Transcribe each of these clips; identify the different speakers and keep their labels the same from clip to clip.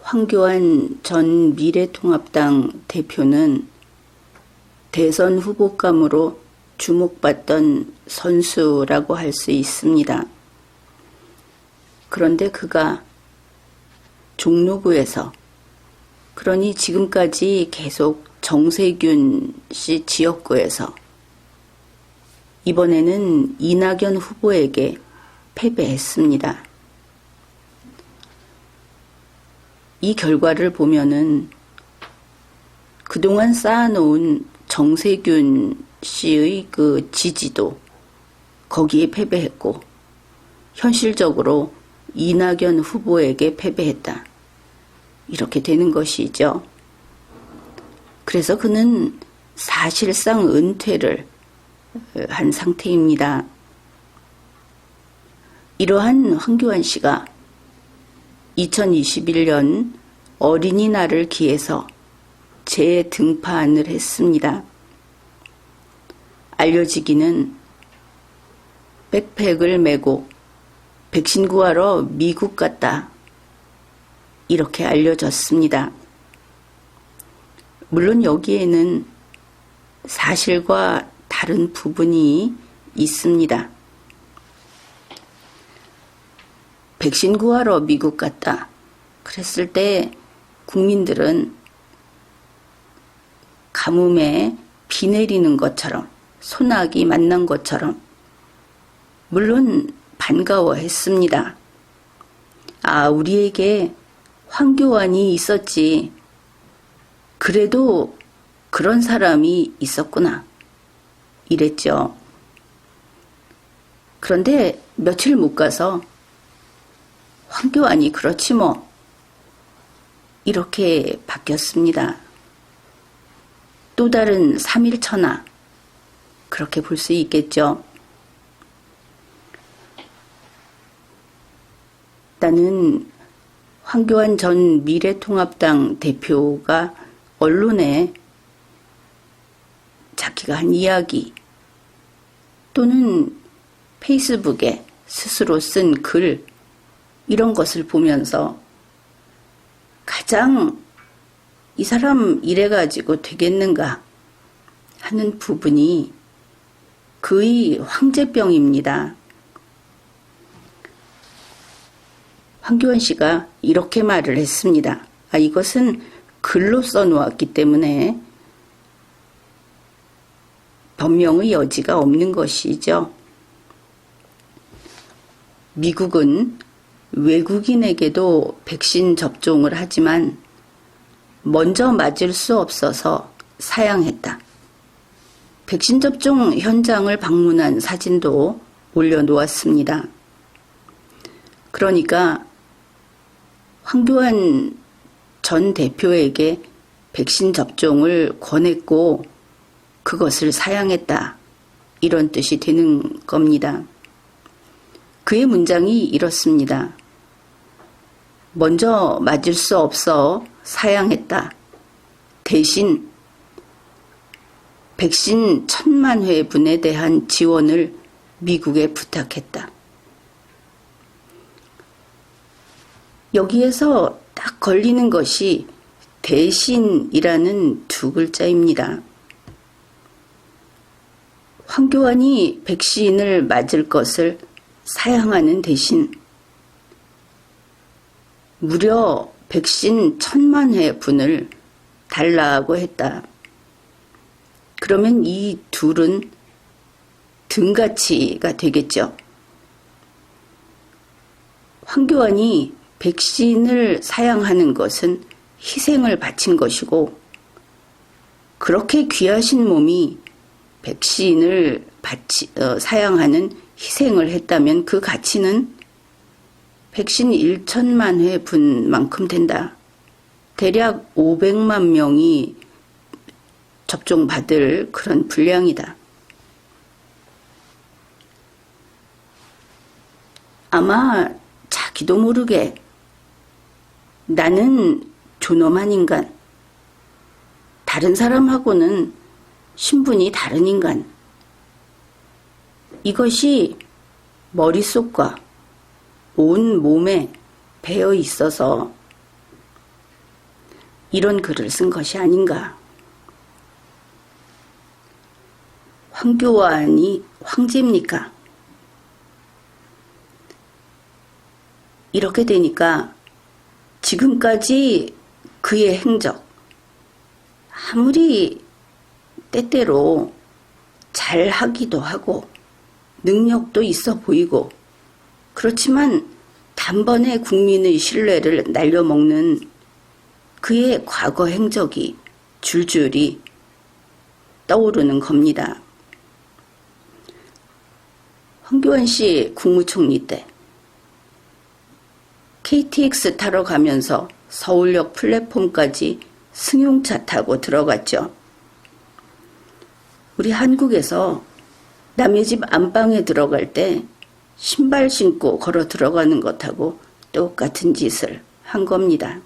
Speaker 1: 황교안 전 미래통합당 대표는 대선 후보감으로 주목받던 선수라고 할 수 있습니다. 그런데 그가 종로구에서, 그러니 지금까지 계속 정세균 씨 지역구에서 이번에는 이낙연 후보에게 패배했습니다. 이 결과를 보면은 그동안 쌓아놓은 정세균 씨의 그 지지도 거기에 패배했고, 현실적으로 이낙연 후보에게 패배했다, 이렇게 되는 것이죠. 그래서 그는 사실상 은퇴를 한 상태입니다. 이러한 황교안 씨가 2021년 어린이날을 기해서 재등판을 했습니다. 알려지기는 백팩을 메고 백신 구하러 미국 갔다, 이렇게 알려졌습니다. 물론 여기에는 사실과 다른 부분이 있습니다. 백신 구하러 미국 갔다 그랬을 때 국민들은 가뭄에 비 내리는 것처럼, 소나기 만난 것처럼 물론 반가워했습니다. 아, 우리에게 황교안이 있었지, 그래도 그런 사람이 있었구나, 이랬죠. 그런데 며칠 못 가서 황교안이 그렇지 뭐, 이렇게 바뀌었습니다. 또 다른 3.1천하, 그렇게 볼 수 있겠죠. 나는 황교안 전 미래통합당 대표가 언론에 자기가 한 이야기 또는 페이스북에 스스로 쓴 글, 이런 것을 보면서 가장 이 사람 이래가지고 되겠는가 하는 부분이 그의 황제병입니다. 황교안 씨가 이렇게 말을 했습니다. 이것은 글로 써놓았기 때문에 변명의 여지가 없는 것이죠. 미국은 외국인에게도 백신 접종을 하지만 먼저 맞을 수 없어서 사양했다. 백신 접종 현장을 방문한 사진도 올려놓았습니다. 그러니까 황교안 전 대표에게 백신 접종을 권했고 그것을 사양했다, 이런 뜻이 되는 겁니다. 그의 문장이 이렇습니다. 먼저 맞을 수 없어 사양했다. 대신 백신 1,000만 회분에 대한 지원을 미국에 부탁했다. 여기에서 딱 걸리는 것이 대신이라는 두 글자입니다. 황교안이 백신을 맞을 것을 사양하는 대신 무려 백신 1,000만 회분을 달라고 했다. 그러면 이 둘은 등가치가 되겠죠. 황교안이 백신을 사양하는 것은 희생을 바친 것이고, 그렇게 귀하신 몸이 백신을 사양하는 희생을 했다면 그 가치는 백신 1,000만 회분만큼 된다. 대략 500만 명이 접종받을 그런 분량이다. 아마 자기도 모르게 나는 존엄한 인간, 다른 사람하고는 신분이 다른 인간, 이것이 머릿속과 온 몸에 배어 있어서 이런 글을 쓴 것이 아닌가. 황교안이 황제입니까? 이렇게 되니까 지금까지 그의 행적, 아무리 때때로 잘하기도 하고 능력도 있어 보이고 그렇지만 단번에 국민의 신뢰를 날려먹는 그의 과거 행적이 줄줄이 떠오르는 겁니다. 황교안 씨 국무총리 때 KTX 타러 가면서 서울역 플랫폼까지 승용차 타고 들어갔죠. 우리 한국에서 남의 집 안방에 들어갈 때 신발 신고 걸어 들어가는 것하고 똑같은 짓을 한 겁니다.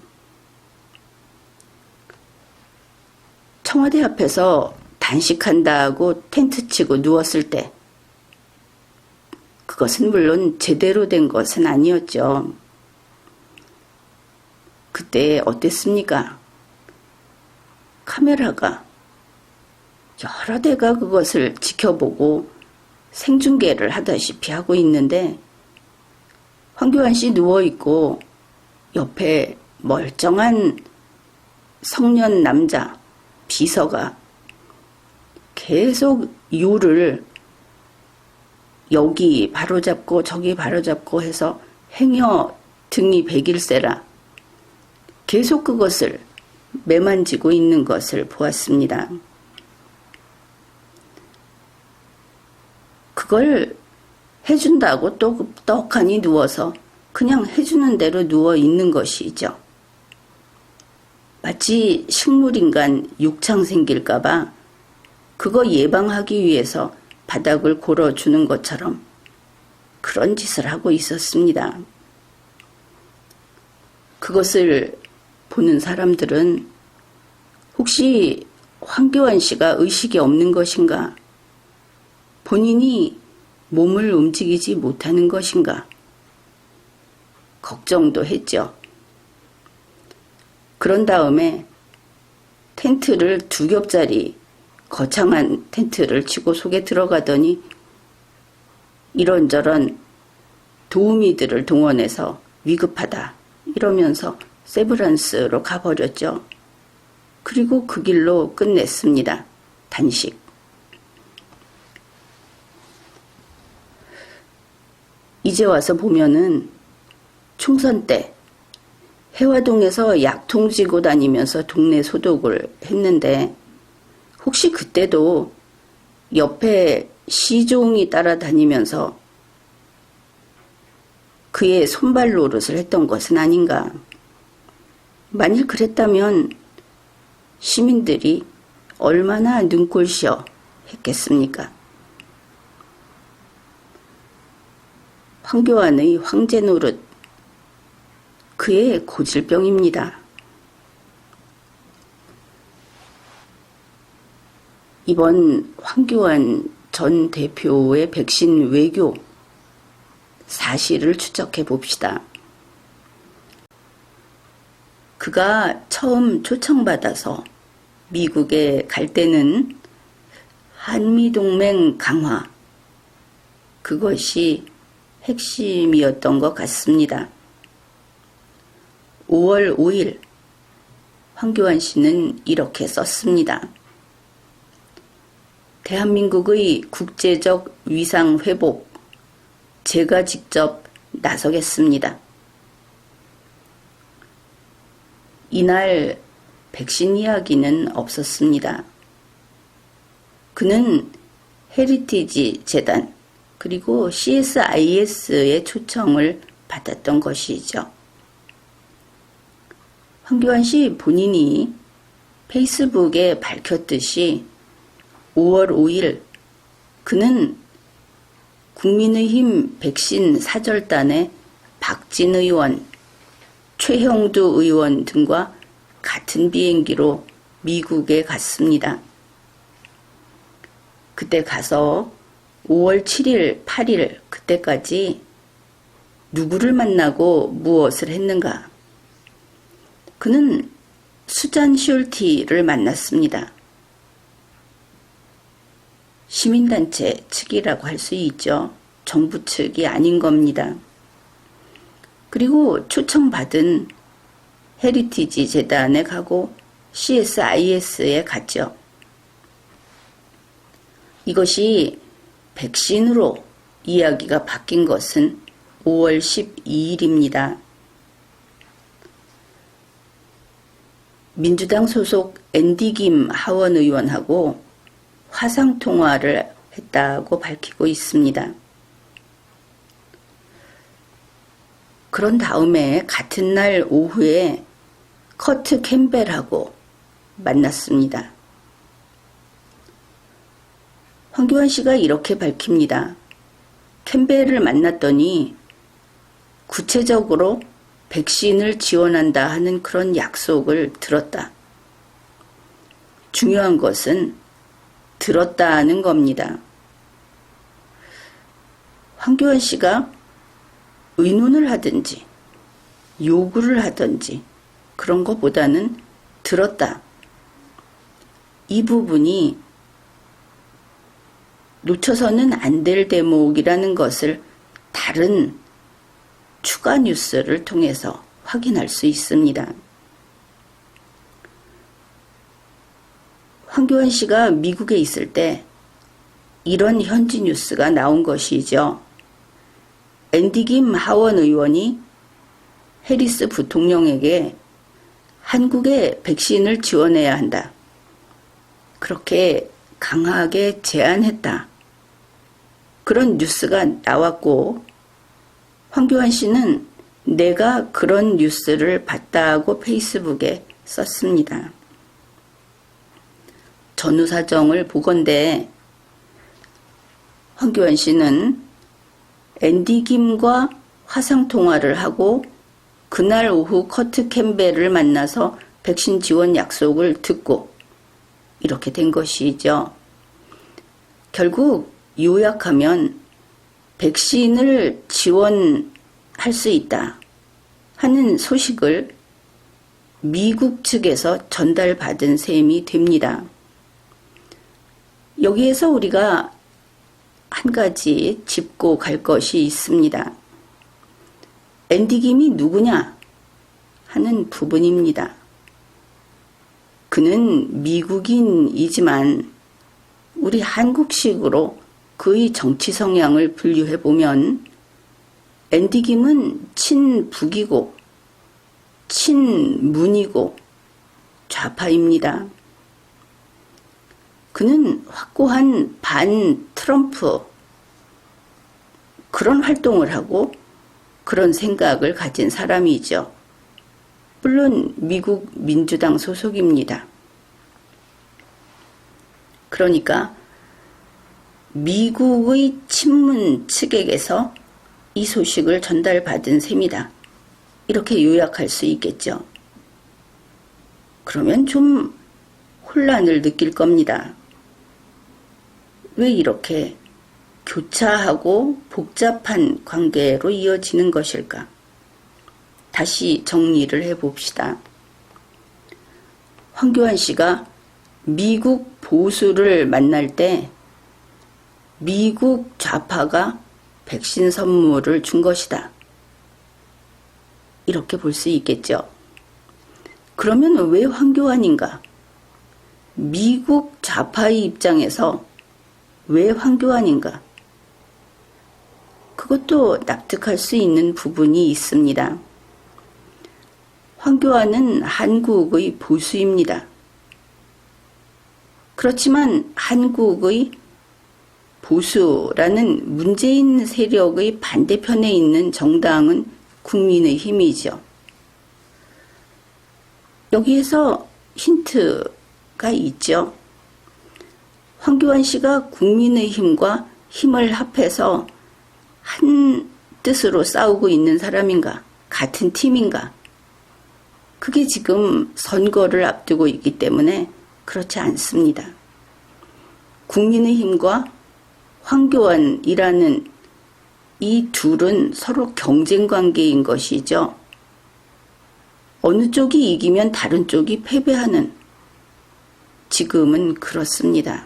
Speaker 1: 청와대 앞에서 단식한다고 텐트 치고 누웠을 때 그것은 물론 제대로 된 것은 아니었죠. 그때 어땠습니까? 카메라가 여러 대가 그것을 지켜보고 생중계를 하다시피 하고 있는데 황교안 씨 누워있고 옆에 멀쩡한 성년 남자 비서가 계속 요를 여기 바로잡고 저기 바로잡고 해서 행여 등이 100일세라 계속 그것을 매만지고 있는 것을 보았습니다. 그걸 해준다고 또 떡하니 누워서 그냥 해주는 대로 누워 있는 것이죠. 마치 식물인간 육창 생길까봐 그거 예방하기 위해서 바닥을 골어주는 것처럼 그런 짓을 하고 있었습니다. 그것을 보는 사람들은 혹시 황교안 씨가 의식이 없는 것인가? 본인이 몸을 움직이지 못하는 것인가? 걱정도 했죠. 그런 다음에 텐트를 2겹짜리 거창한 텐트를 치고 속에 들어가더니 이런저런 도우미들을 동원해서 위급하다 이러면서 세브란스로 가버렸죠. 그리고 그 길로 끝냈습니다. 단식. 이제 와서 보면은 총선 때 해화동에서 약통 쥐고 다니면서 동네 소독을 했는데 혹시 그때도 옆에 시종이 따라다니면서 그의 손발 노릇을 했던 것은 아닌가. 만일 그랬다면 시민들이 얼마나 눈꼴시어 했겠습니까? 황교안의 황제 노릇, 그의 고질병입니다. 이번 황교안 전 대표의 백신 외교 사실을 추적해 봅시다. 그가 처음 초청받아서 미국에 갈 때는 한미동맹 강화, 그것이 핵심이었던 것 같습니다. 5월 5일 황교안 씨는 이렇게 썼습니다. 대한민국의 국제적 위상 회복, 제가 직접 나서겠습니다. 이날 백신 이야기는 없었습니다. 그는 헤리티지 재단 그리고 CSIS의 초청을 받았던 것이죠. 황교안 씨 본인이 페이스북에 밝혔듯이 5월 5일 그는 국민의힘 백신 사절단의 박진 의원, 최형두 의원 등과 같은 비행기로 미국에 갔습니다. 그때 가서 5월 7일, 8일 그때까지 누구를 만나고 무엇을 했는가? 그는 수잔 슐티를 만났습니다. 시민단체 측이라고 할 수 있죠. 정부 측이 아닌 겁니다. 그리고 초청받은 헤리티지 재단에 가고 CSIS에 갔죠. 이것이 백신으로 이야기가 바뀐 것은 5월 12일입니다. 민주당 소속 앤디 김 하원 의원하고 화상통화를 했다고 밝히고 있습니다. 그런 다음에 같은 날 오후에 커트 캠벨하고 만났습니다. 황교안 씨가 이렇게 밝힙니다. 캠벨을 만났더니 구체적으로 백신을 지원한다 하는 그런 약속을 들었다. 중요한 것은 들었다는 겁니다. 황교안 씨가 의논을 하든지 요구를 하든지 그런 것보다는 들었다. 이 부분이 놓쳐서는 안 될 대목이라는 것을 다른 추가 뉴스를 통해서 확인할 수 있습니다. 황교안 씨가 미국에 있을 때 이런 현지 뉴스가 나온 것이죠. 앤디 김 하원 의원이 해리스 부통령에게 한국에 백신을 지원해야 한다. 그렇게 강하게 제안했다. 그런 뉴스가 나왔고 황교안 씨는 내가 그런 뉴스를 봤다고 페이스북에 썼습니다. 전후 사정을 보건대 황교안 씨는 앤디 김과 화상통화를 하고 그날 오후 커트 캠벨을 만나서 백신 지원 약속을 듣고 이렇게 된 것이죠. 결국 요약하면 백신을 지원할 수 있다 하는 소식을 미국 측에서 전달받은 셈이 됩니다. 여기에서 우리가 한 가지 짚고 갈 것이 있습니다. 앤디 김이 누구냐 하는 부분입니다. 그는 미국인이지만 우리 한국식으로 그의 정치 성향을 분류해보면 앤디 김은 친북이고 친문이고 좌파입니다. 그는 확고한 반 트럼프 그런 활동을 하고 그런 생각을 가진 사람이죠. 물론 미국 민주당 소속입니다. 그러니까 미국의 친문 측에게서 이 소식을 전달받은 셈이다. 이렇게 요약할 수 있겠죠. 그러면 좀 혼란을 느낄 겁니다. 왜 이렇게 교차하고 복잡한 관계로 이어지는 것일까? 다시 정리를 해봅시다. 황교안 씨가 미국 보수를 만날 때 미국 좌파가 백신 선물을 준 것이다. 이렇게 볼 수 있겠죠. 그러면 왜 황교안인가? 미국 좌파의 입장에서 왜 황교안인가? 그것도 납득할 수 있는 부분이 있습니다. 황교안은 한국의 보수입니다. 그렇지만 한국의 보수라는 문재인 세력의 반대편에 있는 정당은 국민의힘이죠. 여기에서 힌트가 있죠. 황교안 씨가 국민의힘과 힘을 합해서 한 뜻으로 싸우고 있는 사람인가? 같은 팀인가? 그게 지금 선거를 앞두고 있기 때문에 그렇지 않습니다. 국민의힘과 황교안이라는 이 둘은 서로 경쟁 관계인 것이죠. 어느 쪽이 이기면 다른 쪽이 패배하는, 지금은 그렇습니다.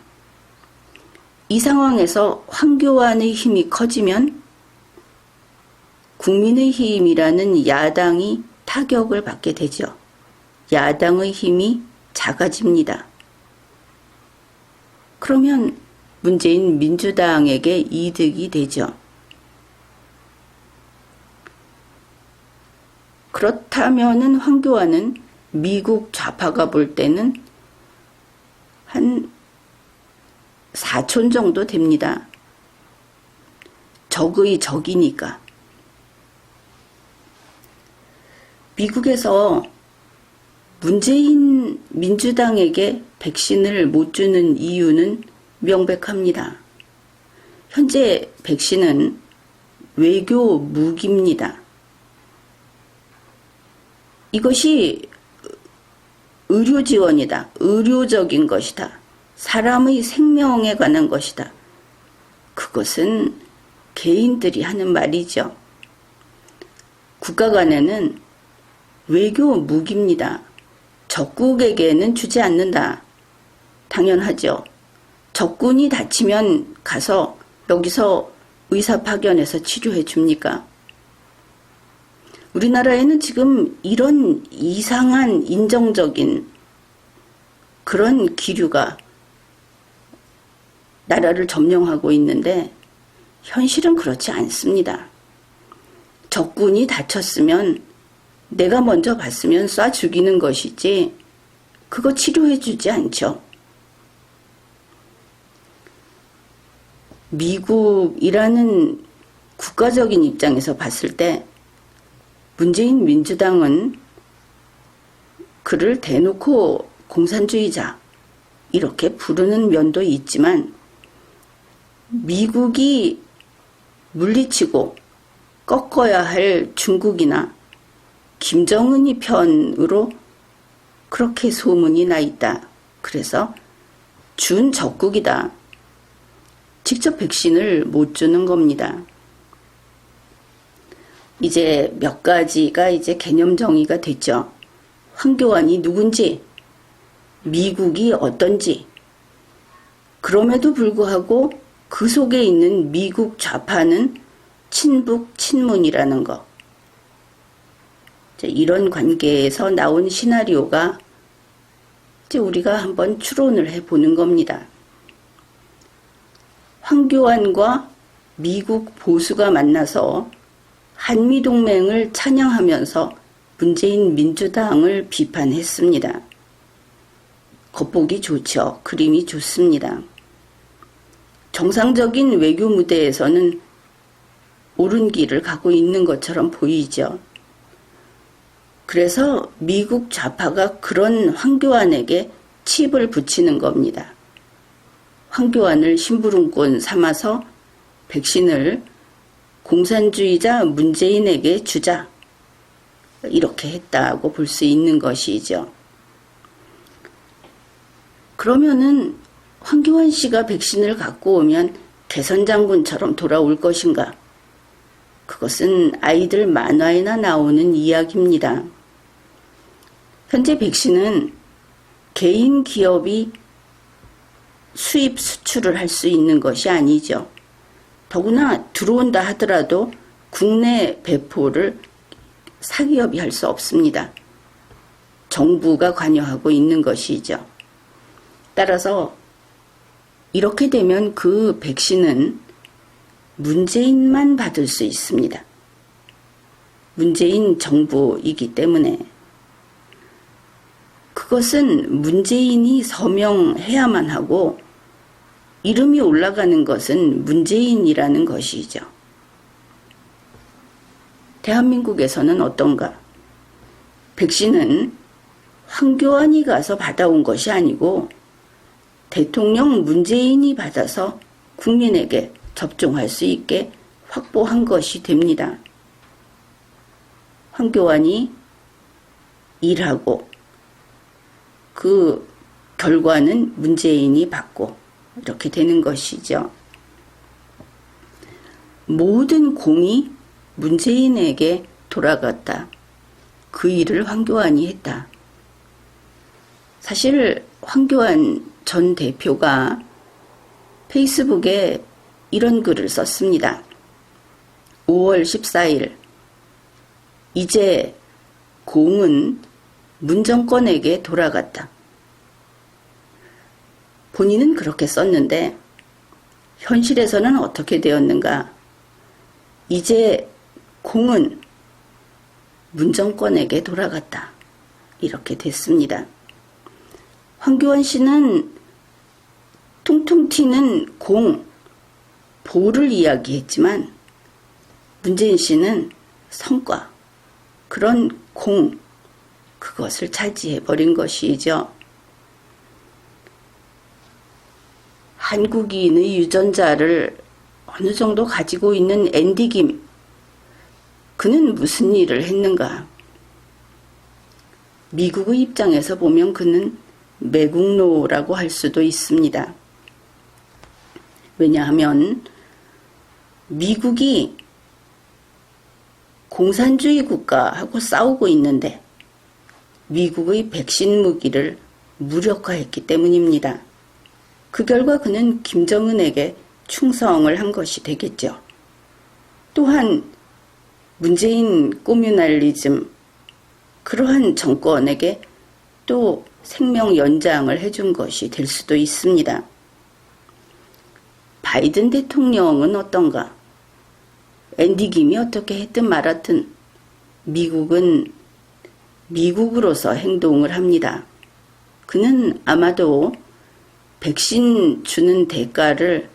Speaker 1: 이 상황에서 황교안의 힘이 커지면 국민의힘이라는 야당이 타격을 받게 되죠. 야당의 힘이 작아집니다. 그러면 문재인 민주당에게 이득이 되죠. 그렇다면은 황교안은 미국 좌파가 볼 때는 한 4촌 정도 됩니다. 적의 적이니까. 미국에서 문재인 민주당에게 백신을 못 주는 이유는 명백합니다. 현재 백신은 외교 무기입니다. 이것이 의료 지원이다. 의료적인 것이다. 사람의 생명에 관한 것이다. 그것은 개인들이 하는 말이죠. 국가 간에는 외교 무기입니다. 적국에게는 주지 않는다. 당연하죠. 적군이 다치면 가서 여기서 의사 파견해서 치료해 줍니까? 우리나라에는 지금 이런 이상한 인정적인 그런 기류가 나라를 점령하고 있는데 현실은 그렇지 않습니다. 적군이 다쳤으면 내가 먼저 봤으면 쏴 죽이는 것이지 그거 치료해 주지 않죠. 미국이라는 국가적인 입장에서 봤을 때 문재인 민주당은 그를 대놓고 공산주의자 이렇게 부르는 면도 있지만 미국이 물리치고 꺾어야 할 중국이나 김정은이 편으로 그렇게 소문이 나 있다. 그래서 준적국이다. 직접 백신을 못 주는 겁니다. 이제 몇 가지가 이제 개념 정의가 됐죠. 황교안이 누군지, 미국이 어떤지, 그럼에도 불구하고 그 속에 있는 미국 좌파는 친북, 친문이라는 것. 이런 관계에서 나온 시나리오가 이제 우리가 한번 추론을 해보는 겁니다. 황교안과 미국 보수가 만나서 한미동맹을 찬양하면서 문재인 민주당을 비판했습니다. 겉보기 좋죠. 그림이 좋습니다. 정상적인 외교 무대에서는 옳은 길을 가고 있는 것처럼 보이죠. 그래서 미국 좌파가 그런 황교안에게 칩을 붙이는 겁니다. 황교안을 심부름꾼 삼아서 백신을 공산주의자 문재인에게 주자. 이렇게 했다고 볼 수 있는 것이죠. 그러면은 황교안 씨가 백신을 갖고 오면 개선 장군처럼 돌아올 것인가? 그것은 아이들 만화에나 나오는 이야기입니다. 현재 백신은 개인 기업이 수입 수출을 할 수 있는 것이 아니죠. 더구나 들어온다 하더라도 국내 배포를 사기업이 할 수 없습니다. 정부가 관여하고 있는 것이죠. 따라서 이렇게 되면 그 백신은 문재인만 받을 수 있습니다. 문재인 정부이기 때문에 그것은 문재인이 서명해야만 하고 이름이 올라가는 것은 문재인이라는 것이죠. 대한민국에서는 어떤가? 백신은 황교안이 가서 받아온 것이 아니고 대통령 문재인이 받아서 국민에게 접종할 수 있게 확보한 것이 됩니다. 황교안이 일하고 그 결과는 문재인이 받고 이렇게 되는 것이죠. 모든 공이 문재인에게 돌아갔다. 그 일을 황교안이 했다. 사실 황교안 전 대표가 페이스북에 이런 글을 썼습니다. 5월 14일 이제 공은 문정권에게 돌아갔다. 본인은 그렇게 썼는데 현실에서는 어떻게 되었는가? 이제 공은 문정권에게 돌아갔다. 이렇게 됐습니다. 황교안 씨는 퉁퉁 튀는 공, 보를 이야기했지만 문재인 씨는 성과, 그런 공, 그것을 차지해버린 것이죠. 한국인의 유전자를 어느 정도 가지고 있는 앤디 김, 그는 무슨 일을 했는가? 미국의 입장에서 보면 그는 매국노라고 할 수도 있습니다. 왜냐하면 미국이 공산주의 국가하고 싸우고 있는데 미국의 백신 무기를 무력화했기 때문입니다. 그 결과 그는 김정은에게 충성을 한 것이 되겠죠. 또한 문재인 꼬뮤날리즘, 그러한 정권에게 또 생명 연장을 해준 것이 될 수도 있습니다. 바이든 대통령은 어떤가? 앤디 김이 어떻게 했든 말았든 미국은 미국으로서 행동을 합니다. 그는 아마도 백신 주는 대가를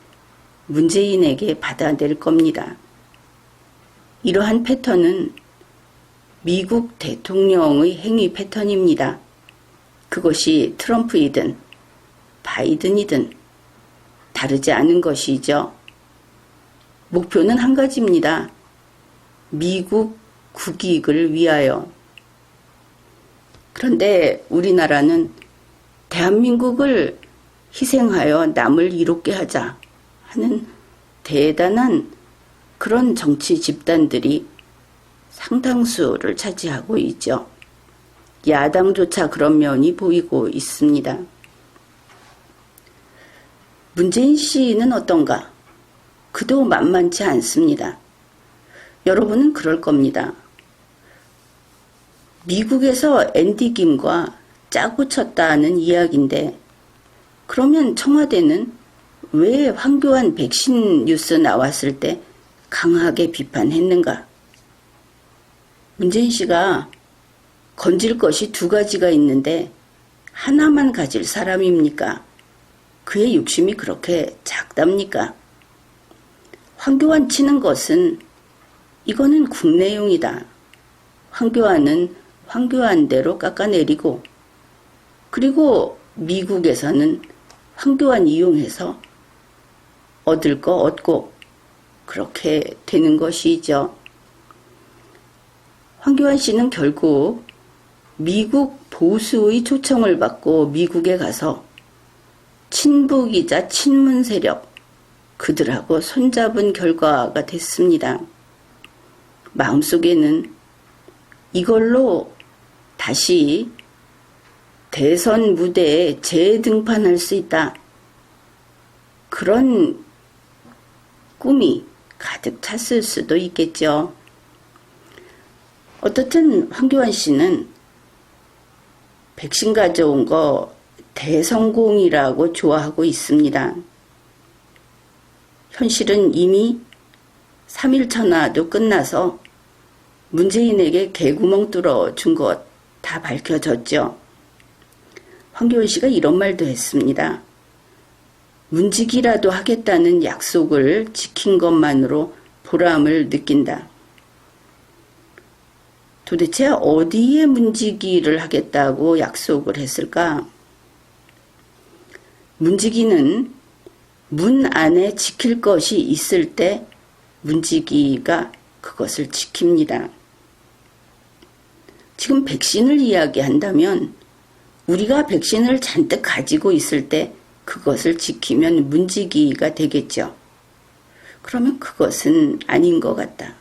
Speaker 1: 문재인에게 받아낼 겁니다. 이러한 패턴은 미국 대통령의 행위 패턴입니다. 그것이 트럼프이든 바이든이든 다르지 않은 것이죠. 목표는 한 가지입니다. 미국 국익을 위하여. 그런데 우리나라는 대한민국을 희생하여 남을 이롭게 하자 하는 대단한 그런 정치 집단들이 상당수를 차지하고 있죠. 야당조차 그런 면이 보이고 있습니다. 문재인 씨는 어떤가? 그도 만만치 않습니다. 여러분은 그럴 겁니다. 미국에서 앤디 김과 짜고 쳤다는 이야기인데 그러면 청와대는 왜 황교안 백신 뉴스 나왔을 때 강하게 비판했는가? 문재인 씨가 건질 것이 두 가지가 있는데 하나만 가질 사람입니까? 그의 욕심이 그렇게 작답니까? 황교안 치는 것은 이거는 국내용이다. 황교안은 황교안대로 깎아내리고 그리고 미국에서는 황교안 이용해서 얻을 거 얻고 그렇게 되는 것이죠. 황교안 씨는 결국 미국 보수의 초청을 받고 미국에 가서 친북이자 친문 세력 그들하고 손잡은 결과가 됐습니다. 마음속에는 이걸로 다시 대선 무대에 재등판할 수 있다. 그런 꿈이 가득 찼을 수도 있겠죠. 어떻든 황교안 씨는 백신 가져온 거 대성공이라고 좋아하고 있습니다. 현실은 이미 3일 천하도 끝나서 문재인에게 개구멍 뚫어 준 것 다 밝혀졌죠. 황교안 씨가 이런 말도 했습니다. 문지기라도 하겠다는 약속을 지킨 것만으로 보람을 느낀다. 도대체 어디에 문지기를 하겠다고 약속을 했을까? 문지기는 문 안에 지킬 것이 있을 때 문지기가 그것을 지킵니다. 지금 백신을 이야기한다면 우리가 백신을 잔뜩 가지고 있을 때 그것을 지키면 문지기가 되겠죠. 그러면 그것은 아닌 것 같다.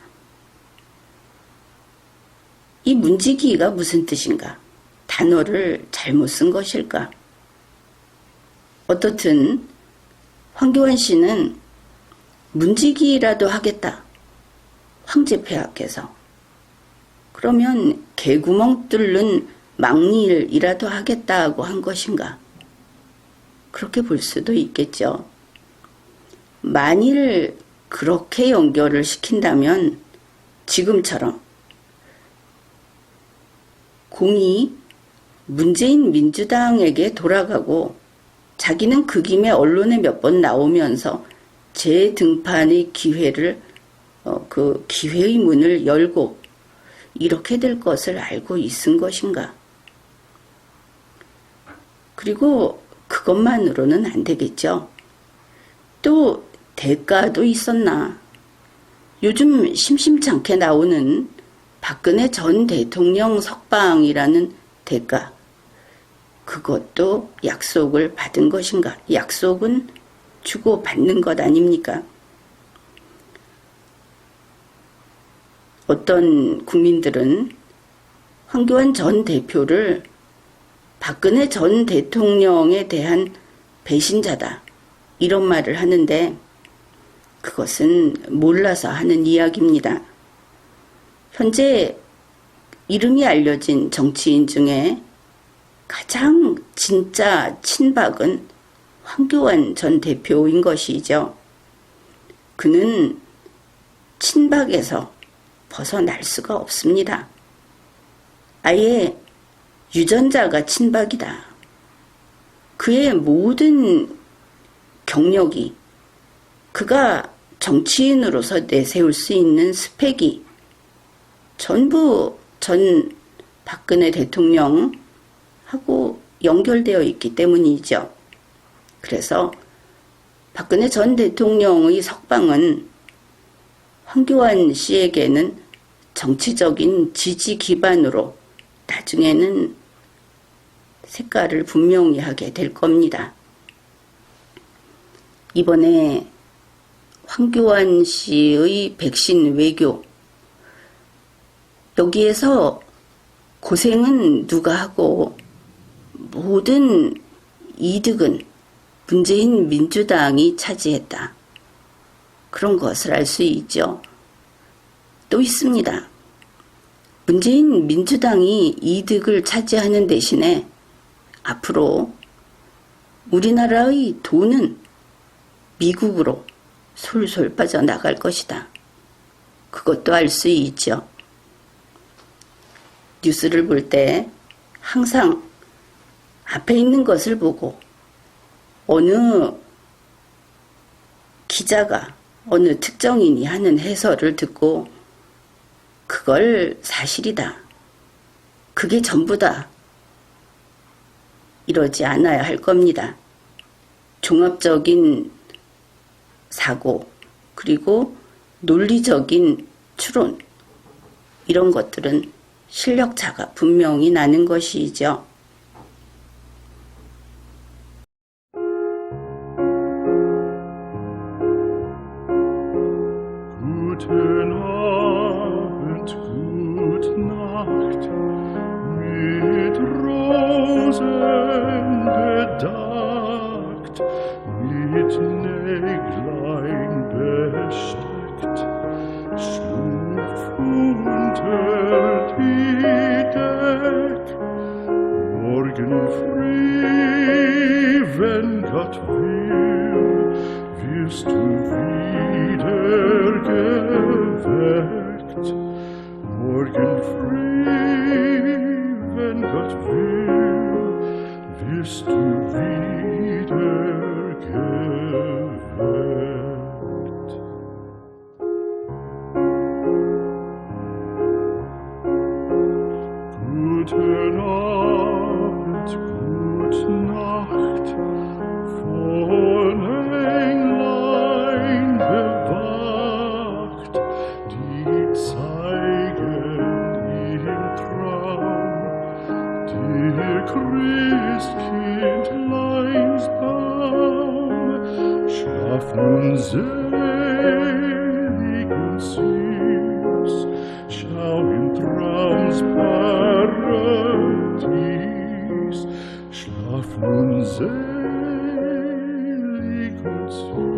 Speaker 1: 이 문지기가 무슨 뜻인가? 단어를 잘못 쓴 것일까? 어떻든 황교안 씨는 문지기라도 하겠다. 황제폐하께서. 그러면 개구멍 뚫는 막일이라도 하겠다고 한 것인가? 그렇게 볼 수도 있겠죠. 만일 그렇게 연결을 시킨다면 지금처럼 공이 문재인 민주당에게 돌아가고 자기는 그 김에 언론에 몇 번 나오면서 재등판의 기회를 그 기회의 문을 열고 이렇게 될 것을 알고 있은 것인가? 그리고 그것만으로는 안 되겠죠. 또 대가도 있었나? 요즘 심심찮게 나오는 박근혜 전 대통령 석방이라는 대가, 그것도 약속을 받은 것인가? 약속은 주고 받는 것 아닙니까? 어떤 국민들은 황교안 전 대표를 박근혜 전 대통령에 대한 배신자다, 이런 말을 하는데 그것은 몰라서 하는 이야기입니다. 현재 이름이 알려진 정치인 중에 가장 진짜 친박은 황교안 전 대표인 것이죠. 그는 친박에서 벗어날 수가 없습니다. 아예 유전자가 친박이다. 그의 모든 경력이, 그가 정치인으로서 내세울 수 있는 스펙이 전부 전 박근혜 대통령하고 연결되어 있기 때문이죠. 그래서 박근혜 전 대통령의 석방은 황교안 씨에게는 정치적인 지지 기반으로 나중에는 색깔을 분명히 하게 될 겁니다. 이번에 황교안 씨의 백신 외교, 여기에서 고생은 누가 하고 모든 이득은 문재인 민주당이 차지했다. 그런 것을 알 수 있죠. 또 있습니다. 문재인 민주당이 이득을 차지하는 대신에 앞으로 우리나라의 돈은 미국으로 솔솔 빠져나갈 것이다. 그것도 알 수 있죠. 뉴스를 볼 때 항상 앞에 있는 것을 보고 어느 기자가, 어느 특정인이 하는 해설을 듣고 그걸 사실이다, 그게 전부다, 이러지 않아야 할 겁니다. 종합적인 사고, 그리고 논리적인 추론, 이런 것들은 실력차가 분명히 나는 것이죠.
Speaker 2: Guten Abend, gute Nacht, mit Rosen bedeckt, mit Näglein besteckt, schlupf unter die Deck, morgen früh, wenn Gott will, wirst du wieder geweckt. Morgen früh, wenn Gott will, wirst du wieder geweckt. Guten Abend, gute Nacht, von Englein bewacht, die zeigen im Traum dir Christkindleins Baum. Schlaf nun selig und süß, schau im Traums nun selig und